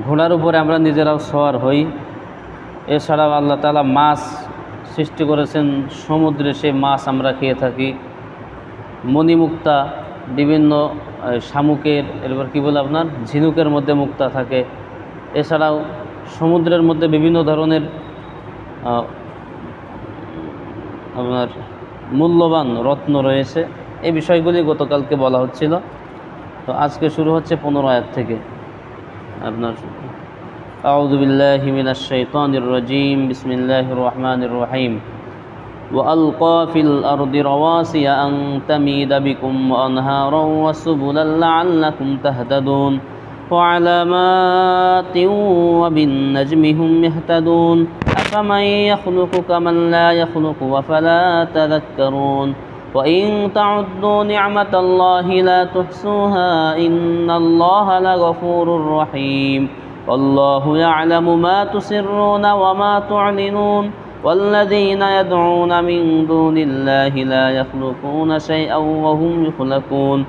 ঘোড়ার উপরে আমরা নিজেরাও সওয়ার হই। এছাড়াও আল্লাহ তাআলা মাছ সৃষ্টি করেছেন সমুদ্রে, সেই মাছ আমরা খেয়ে থাকি। মণিমুক্তা, বিভিন্ন শামুকের, এরপর কী বলে আপনার ঝিনুকের মধ্যে মুক্তা থাকে। এছাড়াও সমুদ্রের মধ্যে বিভিন্ন ধরনের আপনার মূল্যবান রত্ন রয়েছে। এই বিষয়গুলি গতকালকে বলা হচ্ছিল। তো আজকে শুরু হচ্ছে 15 আয়াত থেকে। আপনার আউযু বিল্লাহি মিনাশ শাইতানির রাজীম, বিসমিল্লাহির রহমানির রহিম। وألقى في الأرض رواسي أن تميد بكم وأنهارا وسبلا لعلكم تهتدون وعلامات وبالنجم هم يهتدون أفمن يخلق كمن لا يخلق أفلا تذكرون وإن تعدوا نعمة الله لا تحصوها إن الله لغفور رحيم والله يعلم ما تسرون وما تعلنون والذين يدعون من دون الله لا يخلقون شيئا وهم يخلقون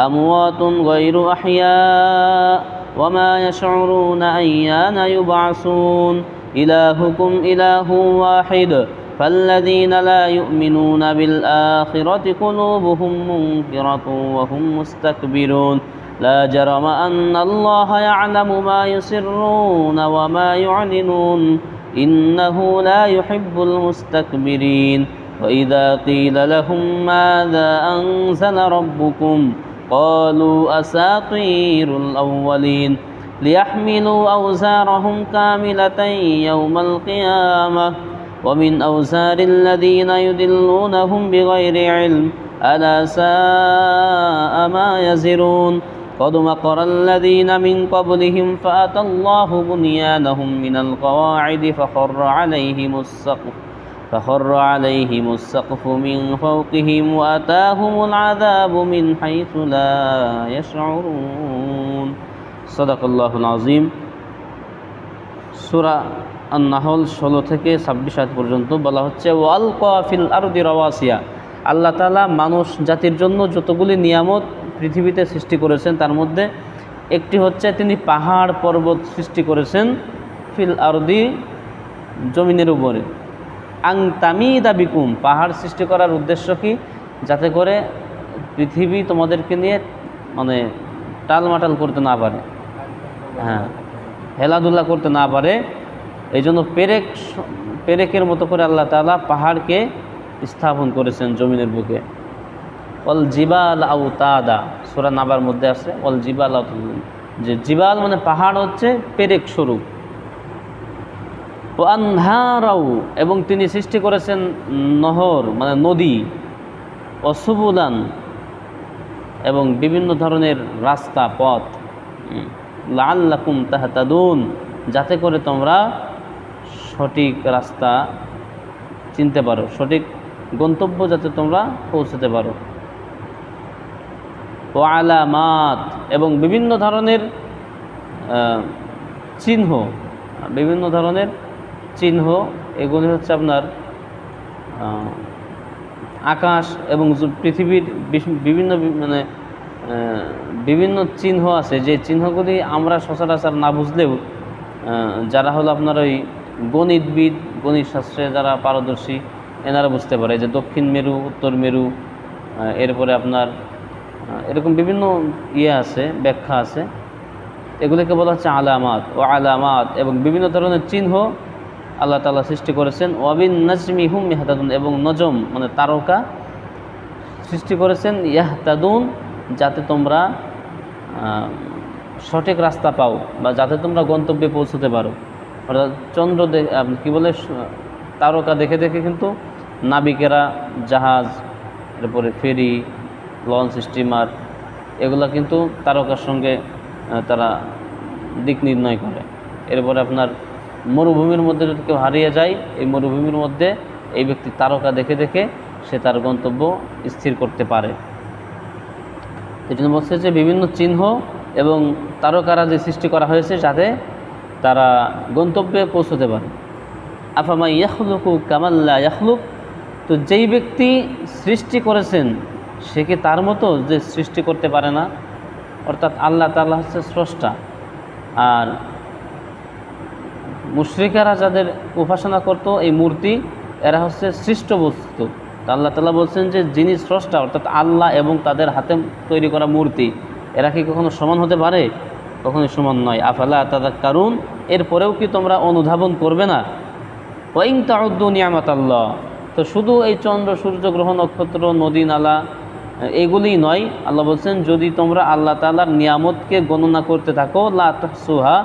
أموات غير أحياء وما يشعرون أيان يبعثون إلهكم إله واحد فالذين لا يؤمنون بالآخرة قلوبهم منكرة وهم مستكبرون لا جرم أن الله يعلم ما يسرون وما يعلنون إنه لا يحب المستكبرين وإذا قيل لهم ماذا أنزل ربكم قالوا أساطير الأولين ليحملوا أوزارهم كاملة يوم القيامة ومن أوزار الذين يضلونهم بغير علم ألا ساء ما يزرون قد مكر الذين من قبلهم فأتى الله بنيانهم من القواعد فخر عليهم السقف من فوقهم وأتاهم العذاب من حيث لا يشعرون صدق الله العظيم। সূরা আন-নাহল 16 থেকে 26 আয়াত পর্যন্ত বলা হচ্ছে ওয়ালকা ফিল আরদি রাওয়াসিয়া। আল্লাহ তাআলা মানুষ জাতির জন্য যতগুলি নিয়ামত পৃথিবীতে সৃষ্টি করেছেন তার মধ্যে একটি হচ্ছে তিনি পাহাড় পর্বত সৃষ্টি করেছেন ফিল আরদি, জমিনের উপরে। আং তামিদা বিকুম, পাহাড় সৃষ্টি করার উদ্দেশ্য কি? যাতে করে পৃথিবী তোমাদেরকে নিয়ে মানে টালমাটাল করতে না পারে, হেলাধুলা করতে না পারে। এই জন্য পেরেকের মতো করে আল্লাহ তাআলা পাহাড়কে স্থাপন করেছেন জমিনের বুকে। অল জিবাল আউতাদা, সূরা নাবার মধ্যে আছে অল জিবাল আউতাদা, যে জিবাল মানে পাহাড় হচ্ছে পেরেক স্বরূপ। ও আনহারাউ, এবং তিনি সৃষ্টি করেছেন নহর মানে নদী। অসুবুলান, এবং বিভিন্ন ধরনের রাস্তা পথ। লাআল্লাকুম তাহতাদুন, যাতে করে তোমরা সঠিক রাস্তা চিনতে পারো, সঠিক গন্তব্য যাতে তোমরা পৌঁছতে পারো। ও আলামাত, এবং বিভিন্ন ধরনের চিহ্ন, বিভিন্ন ধরনের চিহ্ন। এগুলি হচ্ছে আপনার আকাশ এবং পৃথিবীর বিভিন্ন মানে বিভিন্ন চিহ্ন আছে, যে চিহ্নগুলি আমরা সচরাচর না বুঝলেও যারা হলো আপনার ওই গণিতবিদ, গণিত শাস্ত্রে যারা পারদর্শী এনারা বুঝতে পারে, যে দক্ষিণ মেরু, উত্তর মেরু, এরপরে আপনার এরকম বিভিন্ন আছে, ব্যাখ্যা আছে। এগুলিকে বলা হচ্ছে আলামাত ও আলামাত, এবং বিভিন্ন ধরনের চিহ্ন আল্লাহ তাআলা সৃষ্টি করেছেন। ওয়াবিন নাজমি হুম ইয়াহতাদুন, এবং নজম মানে তারকা সৃষ্টি করেছেন ইয়াহতাদুন, যাতে তোমরা সঠিক রাস্তা পাও বা যাতে তোমরা গন্তব্যে পৌঁছতে পারো। অর্থাৎ চন্দ্র কী বলে তারকা দেখে দেখে কিন্তু নাবিকেরা জাহাজ, এরপরে ফেরি, লঞ্চ, স্টিমার, এগুলা কিন্তু তারকার সঙ্গে তারা দিক নির্ণয় করে। এরপরে আপনার মরুভূমির মধ্যে যদি কেউ হারিয়ে যায়, এই মরুভূমির মধ্যে এই ব্যক্তি তারকা দেখে দেখে সে তার গন্তব্য স্থির করতে পারে। এই জন্য বলছে যে বিভিন্ন চিহ্ন এবং তারকারা যে সৃষ্টি করা হয়েছে যাতে তারা গন্তব্যে পৌঁছতে পারে। আফামা ইয়াখলুকু কামাল্লা ইয়াখলুক, তো যেই ব্যক্তি সৃষ্টি করেছেন সে কি তার মতো যে সৃষ্টি করতে পারে না? অর্থাৎ আল্লাহ তাআলা হচ্ছে স্রষ্টা, আর মুশরিকারা যাদের উপাসনা করত এই মূর্তি, এরা হচ্ছে সৃষ্ট বস্তু। তা আল্লাহ তাআলা বলছেন যে যিনি স্রষ্টা অর্থাৎ আল্লাহ এবং তাদের হাতে তৈরি করা মূর্তি, এরা কি কখনো সমান হতে পারে? কখনোই সমান নয়। আফালা তাযাক্কারুন, এরপরেও কি তোমরা অনুধাবন করবে না? ওয়া ইন তাউদ্দু নিয়ামাতাল্লাহ, তো শুধু এই চন্দ্র সূর্য গ্রহ নক্ষত্র নদী নালা এগুলি নয়, আল্লাহ বলছেন যদি তোমরা আল্লাহ তাআলার নিয়ামতকে গণনা করতে থাকো লা তুহসুহা,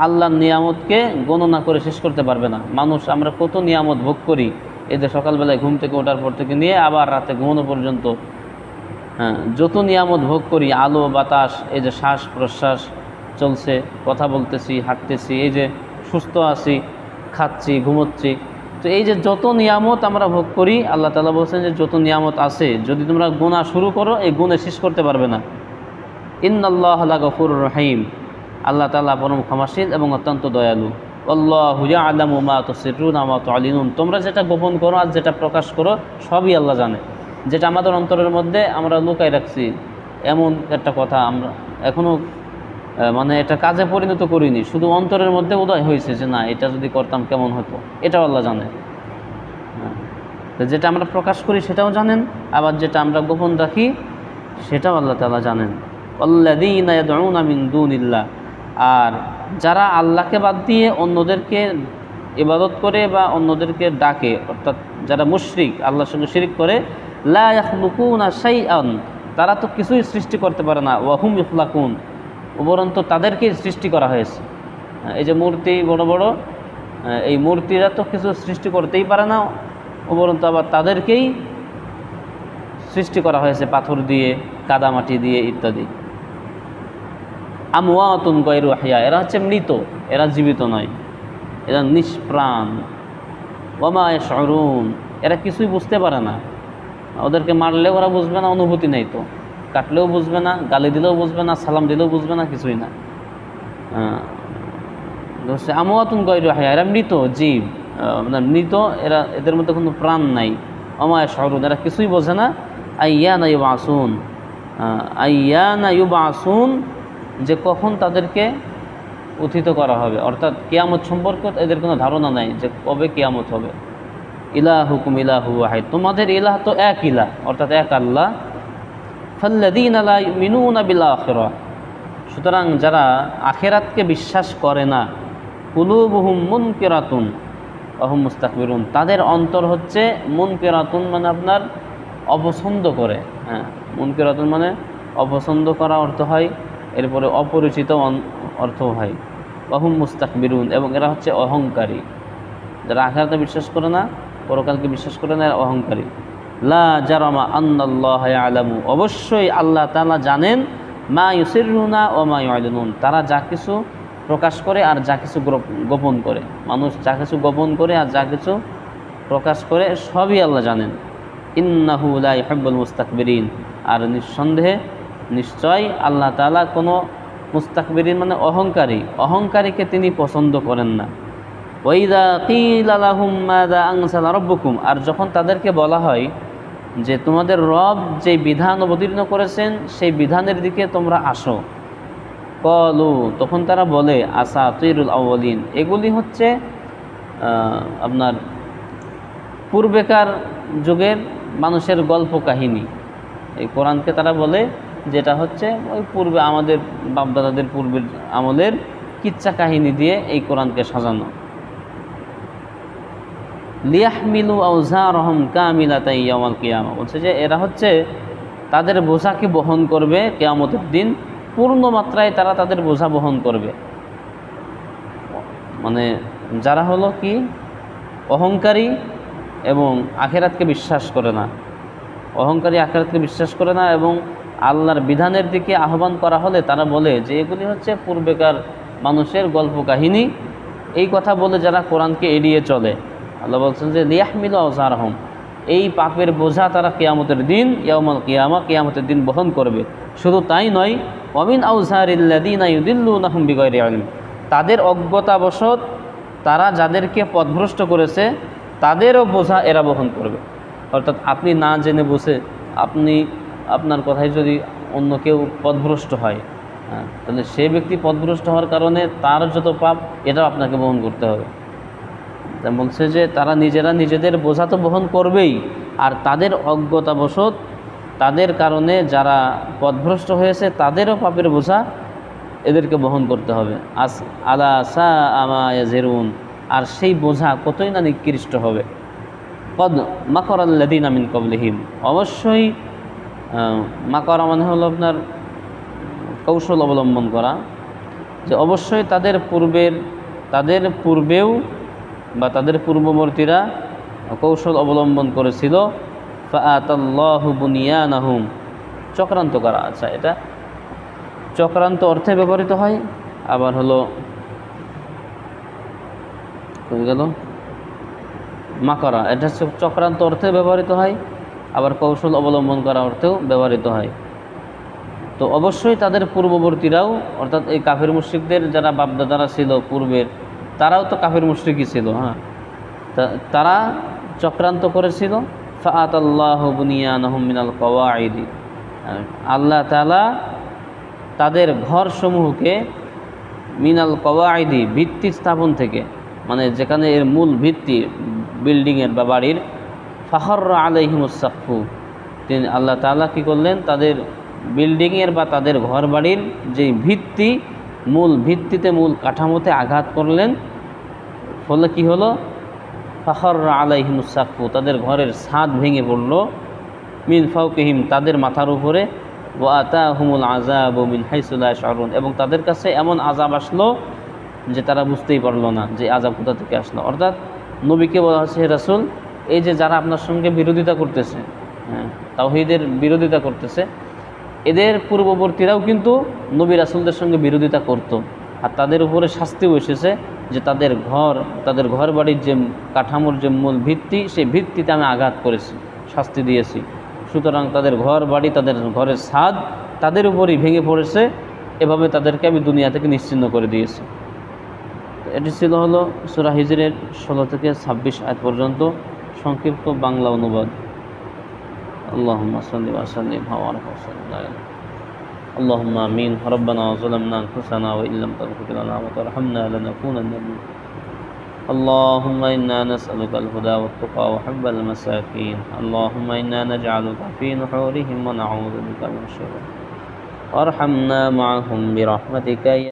আল্লাহর নিয়ামতকে গণনা করে শেষ করতে পারবে না। মানুষ আমরা কত নিয়ামত ভোগ করি, এই যে সকালবেলায় ঘুম থেকে ওঠার পর থেকে নিয়ে আবার রাতে ঘুমানো পর্যন্ত, যত নিয়ামত ভোগ করি, আলো বাতাস, এই যে শ্বাস প্রশ্বাস চলছে, কথা বলতেছি, হাঁটতেছি, এই যে সুস্থ আছি, খাচ্ছি, ঘুমোচ্ছি, তো এই যে যত নিয়ামত আমরা ভোগ করি, আল্লাহ তাআলা বলছেন যে যত নিয়ামত আছে যদি তোমরা গুনাহ শুরু করো এই গুণে শেষ করতে পারবে না। ইন্নাল্লাহা লাগফুরুর রহিম, আল্লাহ তাআলা পরম ক্ষমাশীল এবং অত্যন্ত দয়ালু। আল্লাহু ইয়ালামু মা তুসিররুনা ওয়া তু'লিনুন, তোমরা যেটা গোপন করো আর যেটা প্রকাশ করো সবই আল্লাহ জানে। যেটা আমাদের অন্তরের মধ্যে আমরা লুকাই রাখছি, এমন একটা কথা আমরা এখনও মানে এটা কাজে পরিণত করিনি, শুধু অন্তরের মধ্যে উদয় হয়েছে যে না এটা যদি করতাম কেমন হতো, এটাও আল্লাহ জানে। তো যেটা আমরা প্রকাশ করি সেটাও জানেন, আবার যেটা আমরা গোপন রাখি সেটাও আল্লাহ তাআলা জানেন। আল্লাযীনা ইয়াদউনা মিন দুনিল্লাহ, আর যারা আল্লাহকে বাদ দিয়ে অন্যদেরকে ইবাদত করে বা অন্যদেরকে ডাকে, অর্থাৎ যারা মুশরিক, আল্লাহর সঙ্গে শিরক করে, লা ইয়াখলুকুনা শাইআন, তারা তো কিছুই সৃষ্টি করতে পারে না, ওয়া হুম ইখলাকুন, উপরন্ত তাদেরকে সৃষ্টি করা হয়েছে। এই যে মূর্তি বড় বড়, এই মূর্তিরা তো কিছু সৃষ্টি করতেই পারে না, উপরন্ত আবার তাদেরকেই সৃষ্টি করা হয়েছে পাথর দিয়ে, কাদামাটি দিয়ে ইত্যাদি। আমওয়াতুন গায়রু আহইয়া, এরা হচ্ছে মৃত, এরা জীবিত নয়, এরা নিষ্প্রাণ। ওয়া মা ইয়াশউরুন, এরা কিছুই বুঝতে পারে না, ওদেরকে মারলেও ওরা বুঝবে না, অনুভূতি নেই তো, কাটলেও বুঝবে না, গালি দিলেও বুঝবে না, সালাম দিলেও বুঝবে না, কিছুই না। আমওয়াতুন গায়রু আহইয়া, এরা মৃত জীব, মানে মৃত, এরা এদের মধ্যে কোনো প্রাণ নাই। ওয়া মা ইয়াশউরুন, এরা কিছুই বোঝে না। আইয়ানা ইউবাসুন, আইয়ানা ইউবাসুন, যে কখন তাদেরকে উত্থিত করা হবে, অর্থাৎ কিয়ামত সম্পর্কে এদের কোনো ধারণা নাই যে কবে কিয়ামত হবে। ইলাহুকুম ইলাহু ওয়াহিদ, তোমাদের ইলাহ তো এক ইলাহ, অর্থাৎ এক আল্লাহ। ফাল্লাযীনা লা ইউমিনুনা বিল আখিরাহ, সুতরাং যারা আখিরাতকে বিশ্বাস করে না, কুলুবুহুম মুনকিরাতুন ওয়া হুম মুস্তাকবিরুন, তাদের অন্তর হচ্ছে মুনকিরাতুন, মানে আপনার অপছন্দ করে। মুনকিরাতুন মানে অপছন্দ করা অর্থ হয়, এরপরে অপরিচিত অর্থ হয়। ওয়া হুম মুস্তাকবিরুন, এবং এরা হচ্ছে অহংকারী। যারা আখিরাতে বিশ্বাস করে না, পরকালকে বিশ্বাস করে না, এরা অহংকারী। লা জারামা আন্নাল্লাহা ইয়ালামু, অবশ্যই আল্লাহ তাআলা জানেন, মা ইউসিররুনা ওয়া মা ইউলিনুন, তারা যা কিছু প্রকাশ করে আর যা কিছু গোপন করে। মানুষ যা কিছু গোপন করে আর যা কিছু প্রকাশ করে সবই আল্লাহ জানেন। ইন্নাহু লা ইউহিব্বুল মুস্তাকবিরিন, আর নিঃসন্দেহে নিশ্চয় আল্লাহ তাআলা কোনো মুস্তাকবিরিন মানে অহংকারীকে তিনি পছন্দ করেন না। ওয়াইদা কিলা লাহুম মাযা আনজালা রাব্বুকুম, আর যখন তাদেরকে বলা হয় যে তোমাদের রব যে বিধান অবতীর্ণ করেছেন সেই বিধানের দিকে তোমরা আসো, ক্বালু, তখন তারা বলে আসাতিরুল আউয়ালিন, এগুলি হচ্ছে আপনার পূর্বেকার যুগের মানুষের গল্প কাহিনী। এই কোরআনকে তারা বলে যেটা হচ্ছে ওই পূর্বে আমাদের বাপদাদাদের পূর্বের আমলের কিচ্ছা কাহিনী দিয়ে এই কোরআনকে সাজানো। লিয়াহমিলু আওজারহুম কামিলাতান ইয়াউমাল কিয়ামা, বলছে যে এরা হচ্ছে তাদের বোঝাকে বহন করবে কিয়ামতের দিন, পূর্ণ মাত্রায় তারা তাদের বোঝা বহন করবে। মানে যারা হলো কি অহংকারী এবং আখিরাতকে বিশ্বাস করে না, অহংকারী আখিরাতকে বিশ্বাস করে না এবং আল্লাহর বিধানের দিকে আহ্বান করা হলে তারা বলে যে এগুলি হচ্ছে পূর্বেকার মানুষের গল্প কাহিনী। এই কথা বলে যারা কোরআনকে এড়িয়ে চলে, আল্লাহ বলছেন যে লিয়াহমিলু আওজারহুম, এই পাপের বোঝা তারা কিয়ামতের দিন, ইয়াউমাল কিয়ামা, কিয়ামতের দিন বহন করবে। শুধু তাই নয়, ওয়া মিন আওজারিল্লাযীনা ইউদিল্লুনাহুম বিগাইরি ইলম, তাদের অজ্ঞতাবশত তারা যাদেরকে পথভ্রষ্ট করেছে তাদেরও বোঝা এরা বহন করবে। অর্থাৎ আপনি না জেনে বসে, আপনার কথায় যদি অন্য কেউ পথভ্রষ্ট হয়, তাহলে সেই ব্যক্তি পথভ্রষ্ট হওয়ার কারণে তার যত পাপ এটাও আপনাকে বহন করতে হবে। তা বলছে যে তারা নিজেরা নিজেদের বোঝা তো বহন করবেই, আর তাদের অজ্ঞতাবশত তাদের কারণে যারা পথভ্রষ্ট হয়েছে তাদেরও পাপের বোঝা এদেরকে বহন করতে হবে। আলা সা আমা ইয়াজিরুন, আর সেই বোঝা কতই না নিকৃষ্ট হবে। কদ মাকরাল্লাযীনা মিন ক্বাবলিহিম, অবশ্যই মাকরা মানে হলো আপনার কৌশল অবলম্বন করা, যে অবশ্যই তাদের পূর্বেও বা তাদের পূর্ববর্তীরা কৌশল অবলম্বন করেছিল। ফাআতাল্লাহু বুনিয়ানাহুম, চক্রান্ত করা। আচ্ছা, এটা চক্রান্ত অর্থে ব্যবহৃত হয়, আবার হলো হয়ে গেল মাকরা, এটা চক্রান্ত অর্থে ব্যবহৃত হয়, আবার কৌশল অবলম্বন করা অর্থেও ব্যবহৃত হয়। তো অবশ্যই তাদের পূর্ববর্তীরাও, অর্থাৎ এই কাফির মুশরিকদের যারা বাপদাদারা ছিল পূর্বের, তারাও তো কাফির মুশরিকই ছিল। তারা চক্রান্ত করেছিল। ফাআতাল্লাহু বুনিয়ানাহুম মিনাল কওয়াইদি, আল্লাহ তাআলা তাদের ঘরসমূহকে মিনাল কওয়াইদি, ভিত্তি স্থাপন থেকে, মানে যেখানে এর মূল ভিত্তি বিল্ডিংয়ের বা বাড়ির, ফাখররা আলাইহিমুস সাকফু, তিনি আল্লাহ তাআলা কী করলেন, তাদের বিল্ডিংয়ের বা তাদের ঘর বাড়ির যেই ভিত্তি, মূল ভিত্তিতে, মূল কাঠামোতে আঘাত করলেন। ফলে কি হলো, ফাখররা আলাইহিমুস সাকফু, তাদের ঘরের ছাদ ভেঙে পড়ল, মিন ফাওকিহিম, তাদের মাথার উপরে, ওয়া আতাহুমুল আযাবু মিন হাইসু লা ইয়াশউরুন, এবং তাদের কাছে এমন আযাব আসলো যে তারা বুঝতেই পারলো না যে আযাব কোথা থেকে আসলো। অর্থাৎ নবীকে বলা হচ্ছে, হে রাসূল, এই যে যারা আপনার সঙ্গে বিরোধিতা করতেছে, তাওহীদের বিরোধিতা করতেছে, এদের পূর্ববর্তীরাও কিন্তু নবী রাসূলদের সঙ্গে বিরোধিতা করত, আর তাদের উপরে শাস্তিও এসেছে যে তাদের ঘর বাড়ির যে কাঠামোর যে মূল ভিত্তি, সেই ভিত্তিতে আমি আঘাত করেছি, শাস্তি দিয়েছি। সুতরাং তাদের ঘর বাড়ি, তাদের ঘরের ছাদ তাদের উপরই ভেঙে পড়েছে, এভাবে তাদেরকে আমি দুনিয়া থেকে নিশ্চিহ্ন করে দিয়েছি। এটি ছিল হলো সূরা হিজরের 16 থেকে 26 আয়াত পর্যন্ত সংক্ষিপ্ত বাংলা অনুবাদ। আল্লাহুম্মা সাল্লি ওয়া সাল্লিম ওয়া বারিক ওয়া সাল্লিম। আল্লাহুম্মা আমিন। রব্বানা যালামনা আনফুসানা ওয়া ইল্লাম তাগফির লানা ওয়া তারহামনা লানাকুনান্না মিনাল اللهم إنا نسألك الهدى والتقى وحب المساكين. اللهم إنا نجعلك في نحورهم ونعوذ بك من شرورهم. وارحمنا معهم برحمتك.